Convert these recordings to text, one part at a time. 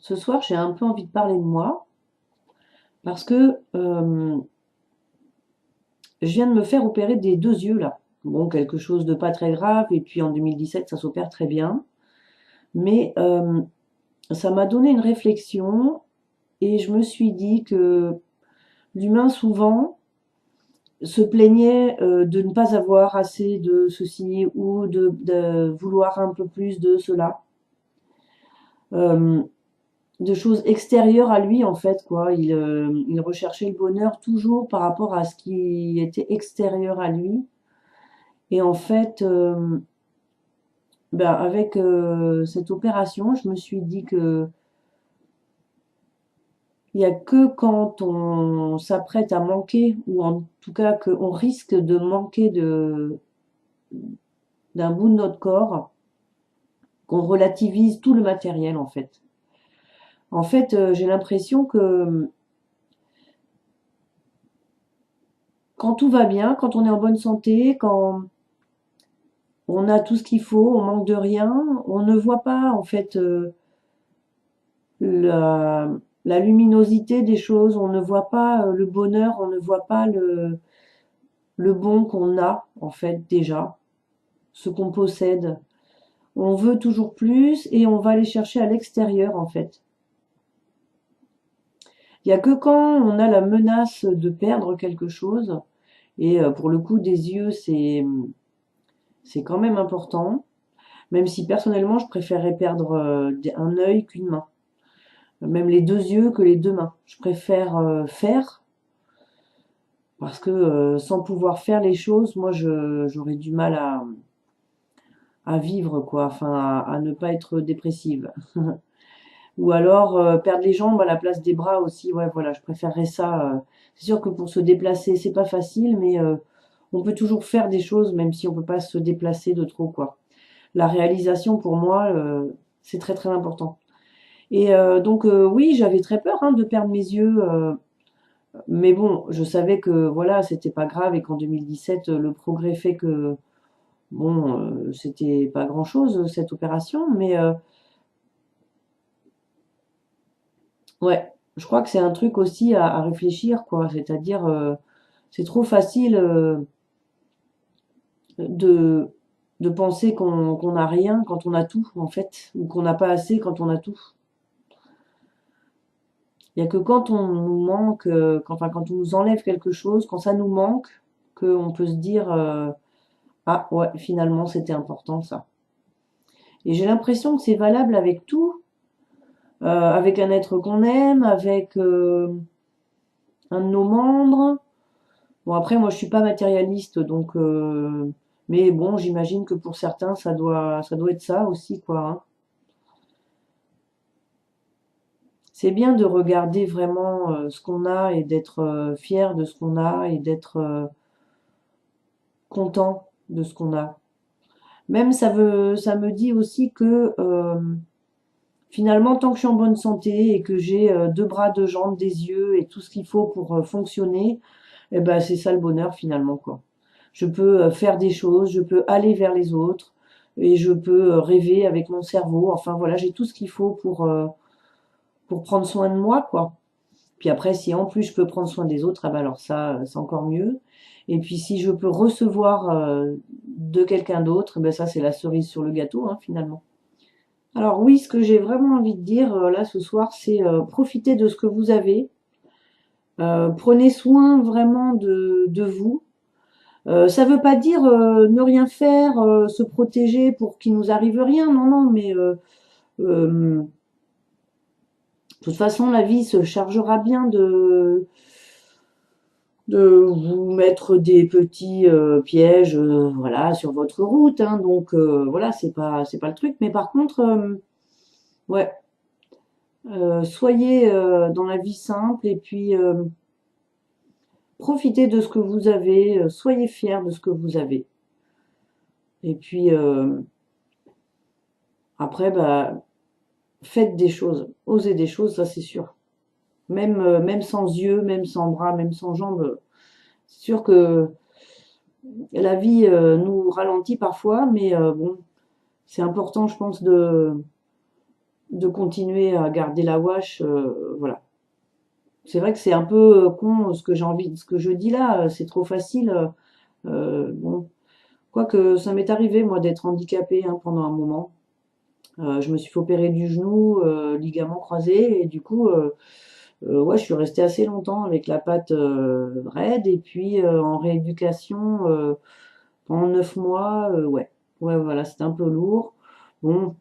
Ce soir, j'ai un peu envie de parler de moi parce que je viens de me faire opérer des deux yeux là. Bon, quelque chose de pas très grave, et puis en 2017, ça s'opère très bien. Mais ça m'a donné une réflexion et je me suis dit que l'humain souvent se plaignait de ne pas avoir assez de ceci ou de vouloir un peu plus de cela. Euh, de choses extérieures à lui en fait quoi. Il recherchait le bonheur toujours par rapport à ce qui était extérieur à lui. Et en fait, ben, avec cette opération, je me suis dit que il y a que quand on s'apprête à manquer, ou en tout cas qu'on risque de manquer d'un bout de notre corps, qu'on relativise tout le matériel en fait. En fait, j'ai l'impression que quand tout va bien, quand on est en bonne santé, quand on a tout ce qu'il faut, on manque de rien, on ne voit pas en fait la, la luminosité des choses, on ne voit pas le bonheur, on ne voit pas le bon qu'on a en fait déjà, ce qu'on possède. On veut toujours plus et on va aller chercher à l'extérieur en fait. Il y a que quand on a la menace de perdre quelque chose, et pour le coup des yeux c'est quand même important, même si personnellement je préférerais perdre un œil qu'une main. Même les deux yeux que les deux mains. Je préfère faire parce que sans pouvoir faire les choses, moi j'aurais du mal à vivre quoi, enfin à ne pas être dépressive. Ou alors perdre les jambes à la place des bras aussi, ouais voilà, je préférerais ça. C'est sûr que pour se déplacer, c'est pas facile, mais on peut toujours faire des choses même si on peut pas se déplacer de trop quoi. La réalisation pour moi, c'est très très important. Et donc oui, j'avais très peur hein, de perdre mes yeux. Mais bon, je savais que voilà, c'était pas grave et qu'en 2017, le progrès fait que bon, c'était pas grand-chose cette opération, mais ouais, je crois que c'est un truc aussi à réfléchir quoi. C'est-à-dire, c'est trop facile de de penser qu'on n'a rien quand on a tout en fait, ou qu'on n'a pas assez quand on a tout. Il y a que quand on nous manque, enfin quand on nous enlève quelque chose, quand ça nous manque, qu'on peut se dire ah ouais, finalement c'était important ça. Et j'ai l'impression que c'est valable avec tout, avec un être qu'on aime, avec un de nos membres. Bon après moi je suis pas matérialiste donc mais bon j'imagine que pour certains ça doit être ça aussi quoi. Hein. C'est bien de regarder vraiment ce qu'on a et d'être fier de ce qu'on a et d'être content de ce qu'on a. Même ça me dit aussi que finalement, tant que je suis en bonne santé et que j'ai deux bras, deux jambes, des yeux et tout ce qu'il faut pour fonctionner, eh ben c'est ça le bonheur finalement quoi. Je peux faire des choses, je peux aller vers les autres et je peux rêver avec mon cerveau. Enfin voilà, j'ai tout ce qu'il faut pour prendre soin de moi quoi. Puis après, si en plus je peux prendre soin des autres, ah ben alors ça, c'est encore mieux. Et puis si je peux recevoir de quelqu'un d'autre, eh ben ça c'est la cerise sur le gâteau hein, finalement. Alors oui, ce que j'ai vraiment envie de dire là ce soir, c'est profitez de ce que vous avez. Prenez soin vraiment de vous. Ça veut pas dire ne rien faire, se protéger pour qu'il nous arrive rien, non, non, mais de toute façon, la vie se chargera bien de vous mettre des petits pièges, voilà, sur votre route, hein, donc voilà, c'est pas le truc. Mais par contre, ouais, soyez dans la vie simple et puis profitez de ce que vous avez, soyez fiers de ce que vous avez. Et puis après, bah, faites des choses, osez des choses, ça c'est sûr. Même sans yeux, même sans bras, même sans jambes, c'est sûr que la vie nous ralentit parfois, mais bon, c'est important, je pense, de continuer à garder la wash, voilà. C'est vrai que c'est un peu con ce que j'ai envie, ce que je dis là, c'est trop facile. Bon, quoique ça m'est arrivé moi d'être handicapée hein, pendant un moment. Je me suis fait opérer du genou, ligament croisé, et du coup, ouais, je suis restée assez longtemps avec la patte raide, et puis en rééducation pendant 9 mois, ouais, ouais, voilà, c'était un peu lourd. Bon,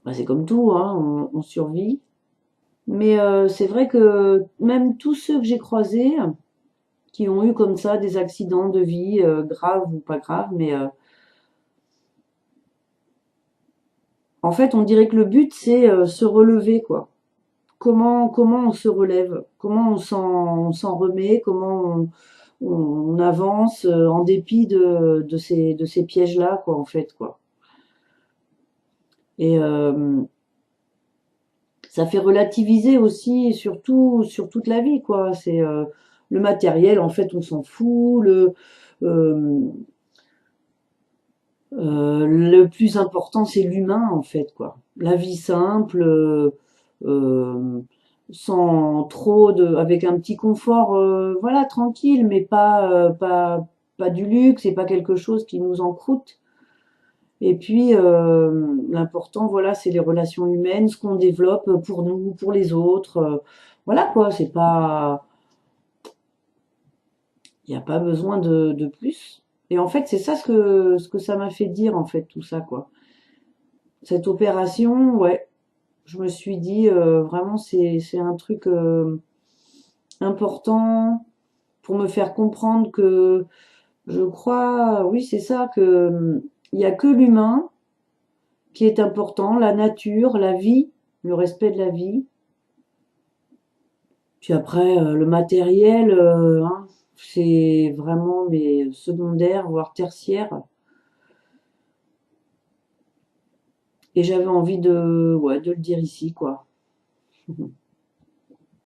bah, c'est comme tout, hein, on survit. Mais c'est vrai que même tous ceux que j'ai croisés, qui ont eu comme ça des accidents de vie, graves ou pas graves, mais en fait, on dirait que le but, c'est se relever, quoi. Comment on se relève, comment on s'en remet, comment on avance en dépit de ces pièges-là, quoi, en fait, quoi. Et ça fait relativiser aussi, surtout sur toute la vie, quoi. C'est le matériel, en fait, on s'en fout. Euh, le plus important, c'est l'humain, en fait, quoi. La vie simple, euh, sans trop avec un petit confort, voilà, tranquille, mais pas du luxe et pas quelque chose qui nous encroute. Et puis, l'important, voilà, c'est les relations humaines, ce qu'on développe pour nous, pour les autres. Voilà, quoi, c'est pas, il n'y a pas besoin de plus. Et en fait, c'est ça ce que ça m'a fait dire, en fait, tout ça, quoi. Cette opération, ouais, je me suis dit, vraiment, c'est un truc important pour me faire comprendre que je crois, oui, c'est ça, que il y a que l'humain qui est important, la nature, la vie, le respect de la vie. Puis après, le matériel, hein, c'est vraiment mais secondaire, voire tertiaire. Et j'avais envie de, ouais, de le dire ici, quoi.